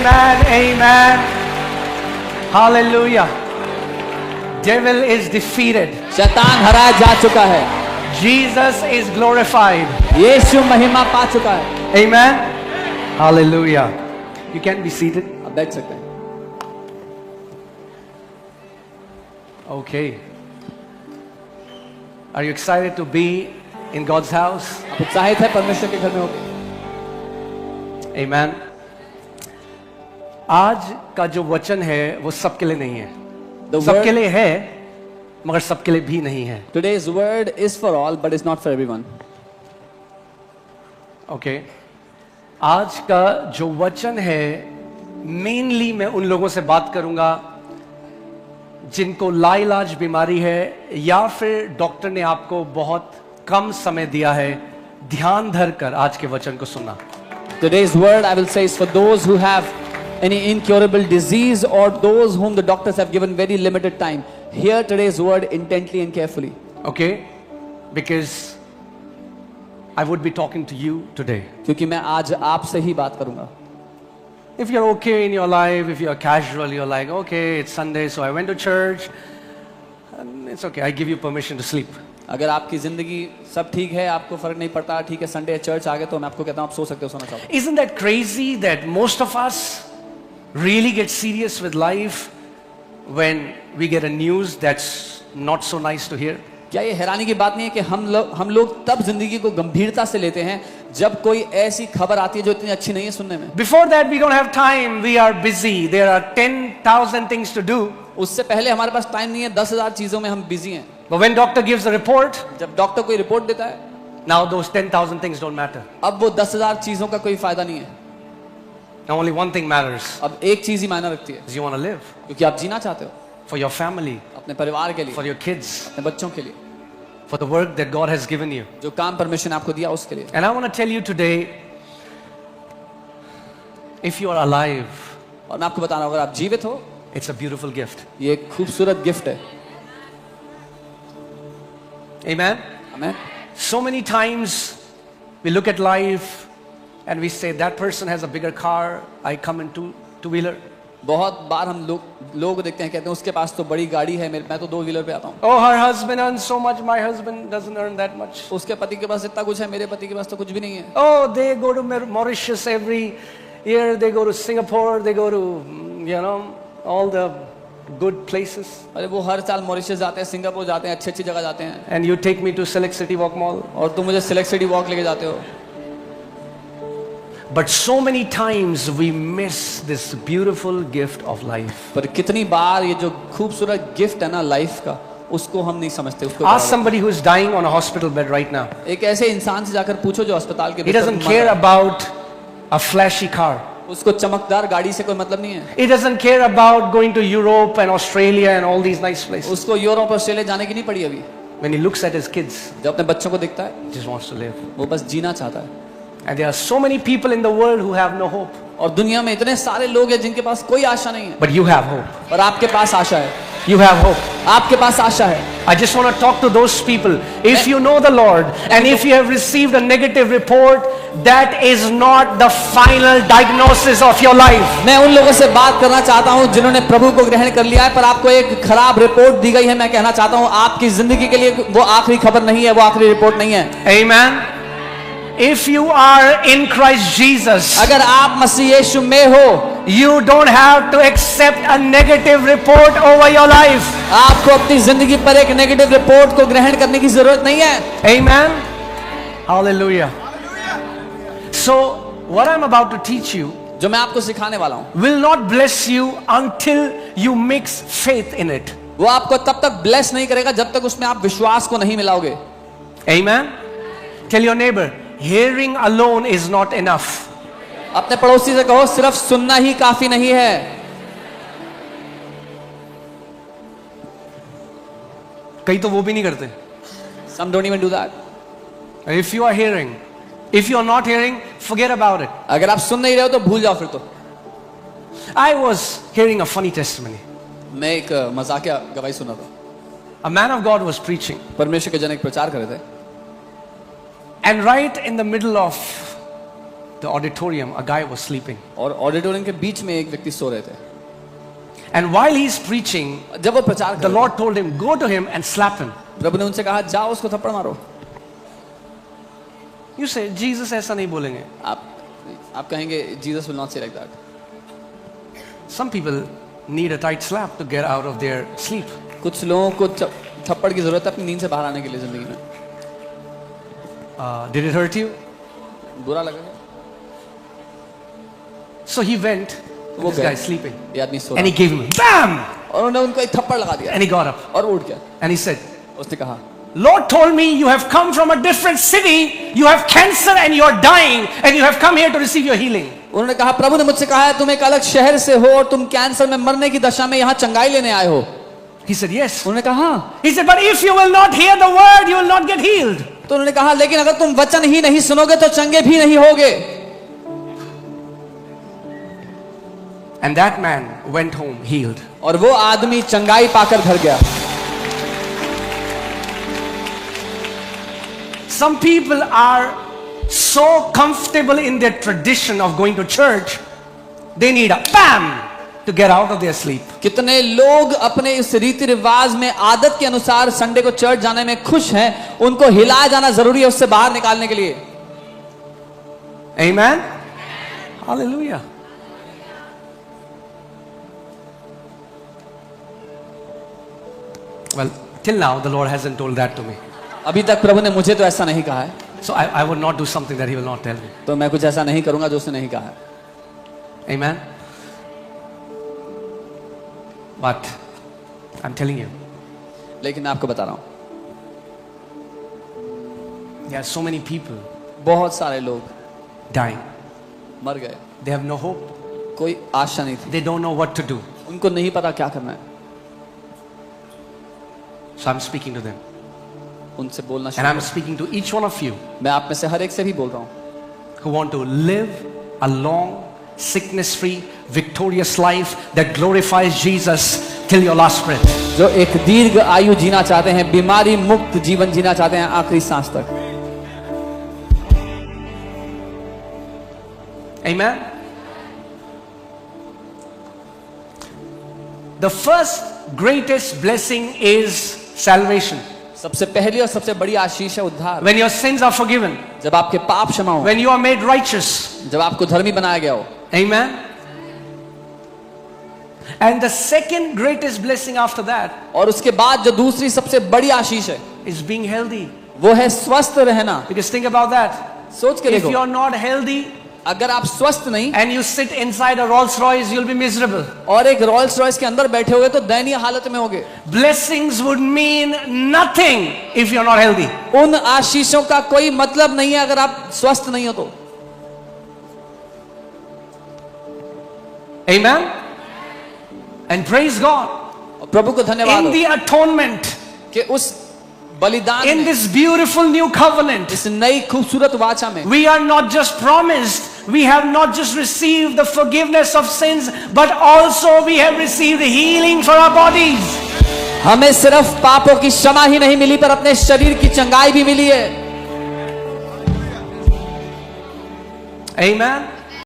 Amen. Amen. Hallelujah. Devil is defeated. शैतान हराया जा चुका है, Jesus is glorified. यीशु महिमा पा चुका है। Amen. Hallelujah. You can be seated. अब बैठ सकते हैं। Okay. Are you excited to be in God's house? आप उत्साहित है परमेश्वर के घर में होकर? Amen. आज का जो वचन है वो सबके लिए नहीं है। The सबके word, लिए है मगर सबके लिए भी नहीं है। today's word is for all, but it's not for everyone. Okay. आज का जो वचन है मेनली मैं उन लोगों से बात करूंगा जिनको लाइलाज बीमारी है या फिर डॉक्टर ने आपको बहुत कम समय दिया है ध्यान धरकर आज के वचन को सुनना। Today's word, I will say, is for those who have any incurable disease or those whom the doctors have given very limited time. Hear today's word intently and carefully. Okay? Because I would be talking to you today. क्योंकि मैं आज आपसे ही बात करूंगा। If you're okay in your life, if you're casual, you're like, okay, it's Sunday, so I went to church, and it's okay, I give you permission to sleep. अगर आपकी जिंदगी सब ठीक है, आपको फर्क नहीं पड़ता, ठीक है संडे चर्च आ गए, तो मैं आपको कहता हूँ आप सो सकते हो, सोना चाहो। Isn't that crazy that most of us really get serious with life when we get a news that's not so nice to hear? क्या ये हैरानी की बात नहीं है कि हम लोग तब जिंदगी को गंभीरता से लेते हैं जब कोई ऐसी खबर आती है जो इतनी अच्छी नहीं है सुनने में। Before that we don't have time, we are busy, there are 10,000 things to do. उससे पहले हमारे पास टाइम नहीं है, 10,000 चीजों में हम बिजी हैं। But when doctor gives a report, जब डॉक्टर कोई रिपोर्ट देता है, now those 10,000 things don't matter. अब वो 10,000 चीजों का कोई फायदा नहीं है। Now only one thing matters. अब एक चीज ही मायने रखती है, is you want to live क्योंकि आप जीना चाहते हो for your family, अपने परिवार के लिए, for your kids, अपने बच्चों के लिए, for the work that God has given you. जो काम परमेश्वर ने आपको दिया उसके लिए। And I want to tell you today, if you are alive, और मैं आपको बता रहा हूँ अगर आप जीवित हो, it's a beautiful gift. ये एक खूबसूरत गिफ्ट है। Amen. आमीन। So many times we look at life and we say that person has a bigger car, I come in two-wheeler. बहुत बार हम लोग देखते हैं, कहते हैं उसके पास तो बड़ी गाड़ी है, मैं तो 2 व्हीलर पे आता हूँ। Oh, her husband earns so much, my husband doesn't earn that much. उसके पति के पास इतना कुछ है, मेरे पति के पास तो कुछ भी नहीं है। Oh, they go to Mauritius every year, they go to Singapore, they go to, you know, all the good places. अरे वो हर साल मॉरिशस जाते हैं, सिंगापुर जाते हैं, अच्छी जगह जाते हैं। And you take me to Select City Walk Mall. और तुम मुझे सिलेक्ट सिटी वॉक लेके जाते हो। But so many times we miss this beautiful gift of life. पर कितनी बार ये जो खूबसूरत गिफ्ट है ना लाइफ का, उसको हम नहीं समझते। उसको Ask somebody who is dying on a hospital bed right now. एक ऐसे इंसान से जाकर पूछो जो अस्पताल के He doesn't care about a flashy car. उसको चमकदार गाड़ी से कोई मतलब नहीं है। He doesn't care about going to Europe and Australia and all these nice places. उसको यूरोप ऑस्ट्रेलिया जाने की नहीं पड़ी अभी। When he looks at his kids, जब अपने बच्चों को देखता है, he just wants to live. वो बस जीना चाहता है। And there are so many people in the world who have no hope. और दुनिया में इतने सारे लोग हैं जिनके पास कोई आशा नहीं है। But you have hope. और आपके पास आशा है। You have hope. आपके पास आशा है। I just want to talk to those people. If you know the Lord and if you have received a negative report, that is not the final diagnosis of your life. मैं उन लोगों से बात करना चाहता हूं जिन्होंने प्रभु को ग्रहण कर लिया है, पर आपको एक खराब रिपोर्ट दी गई है। मैं कहना चाहता हूं आपकी जिंदगी के लिए वो आखिरी खबर नहीं है, वो आखिरी रिपोर्ट नहीं है। Amen. If you are in Christ Jesus, अगर आप मसीह यीशु में हो, you don't have to accept a negative report over your life. आपको अपनी जिंदगी पर एक नेगेटिव रिपोर्ट को ग्रहण करने की जरूरत नहीं है। Amen. Hallelujah. So what I'm about to teach you जो मैं आपको सिखाने वाला हूं will not bless you until you mix faith in it. वो आपको तब तक ब्लेस नहीं करेगा जब तक उसमें आप विश्वास को नहीं मिलाओगे। Amen. Tell your neighbor, hearing alone is not enough. अपने पड़ोसी से कहो सिर्फ सुनना ही काफी नहीं है। कई तो वो भी नहीं करते। Some don't even do that. If you are hearing, if you are not hearing, forget about it. अगर आप सुन नहीं रहे हो तो भूल जाओ फिर तो। I was hearing a funny testimony. मैं एक मजाकिया गवाही सुना था। A man of God was preaching. परमेश्वर के जन एक प्रचार कर रहे थे। And right in the middle of the auditorium, a guy was sleeping. और ऑडिटोरियम के बीच में एक व्यक्ति सो रहे थे. And while he's preaching, जब वो प्रचार कर the रहे Lord told him, go to him and slap him. थे, प्रभु ने उनसे कहा जाओ उसको थप्पड़ मारो. You say, Jesus ऐसा नहीं बोलेंगे. आप कहेंगे Jesus will not say like that. Some people need a tight slap to get out of their sleep. कुछ लोगों को थप्पड़ की जरूरत है अपनी नींद से बाहर आने के लिए जिंदगी में. Did it hurt you? बुरा लगा. So he went. This guy sleeping. ये आदमी सो And he रहा. gave him BAM! और उन्होंने उनको एक थप्पड़ लगा दिया And he got up. और उठ गया. And he said, उसने कहा Lord told me you have come from a different city, you have cancer and you're dying, and you have come here to receive your healing. उन्होंने कहा प्रभु ने मुझसे कहा है तुम एक अलग शहर से हो और तुम कैंसर में मरने की दशा में यहाँ चंगाई लेने आए हो. He said, yes. उन्होंने कहा हाँ. He said, but if you will not hear the word, you will not get healed. तो उन्होंने कहा लेकिन अगर तुम वचन ही नहीं सुनोगे तो चंगे भी नहीं होगे. And that man went home healed. और वो आदमी चंगाई पाकर घर गया. Some people are so comfortable in their tradition of going to church, they need a BAM to get out of their sleep. कितने लोग अपने इस रीति रिवाज में आदत के अनुसार संडे को चर्च जाने में खुश हैं, उनको हिलाया जाना जरूरी है उससे बाहर निकालने के लिए. Amen? Hallelujah. Well, till now the Lord hasn't told that to me. अभी तक प्रभु ने मुझे तो ऐसा नहीं कहा है. So I would not do something that he will not tell me. तो मैं कुछ ऐसा नहीं करूंगा जो उसने नहीं कहा है. Amen? But I'm telling you, लेकिन मैं आपको बता रहा हूं there are so many people बहुत सारे लोग dying. मर गए. They have no hope. कोई आशा नहीं थी. They don't know what to do. उनको नहीं पता क्या करना है. So I'm speaking to them. उनसे बोलना And शुरू I'm करो. speaking to each one of you मैं आप में से हर एक से भी बोल रहा हूं who want to live a long, sickness-free, victorious life that glorifies Jesus till your last breath. जो एक दीर्घ आयु जीना चाहते हैं, बीमारी मुक्त जीवन जीना चाहते हैं आखिरी सांस तक. Amen? The first greatest blessing is salvation. सबसे पहली और सबसे बड़ी आशीष है उद्धार. When your sins are forgiven, जब आपके पाप क्षमा हो, when you are made righteous. जब आपको धर्मी बनाया गया हो. Amen? And the second greatest blessing after that और उसके बाद जो दूसरी सबसे बड़ी आशीष है is being healthy. वो है स्वस्थ रहना. Because think about that. सोच के If देखो, you're not healthy अगर आप स्वस्थ नहीं and you sit inside a Rolls Royce, you'll be miserable. और एक रॉयल्स रॉयस के अंदर बैठे हुए तो दयनीय हालत में होगे. Blessings would mean nothing if you're not healthy. उन आशीषों का कोई मतलब नहीं है अगर आप स्वस्थ नहीं हो तो. Amen? And praise God. और प्रभु को धन्यवाद In हो the atonement, कि उस बलिदान in में, this beautiful new covenant, इस नई खूबसूरत वाचा में we are not just promised, we have not just received the forgiveness of sins, but also we have received healing for our bodies. हमें सिर्फ पापों की क्षमा ही नहीं मिली पर अपने शरीर की चंगाई भी मिली है. Amen?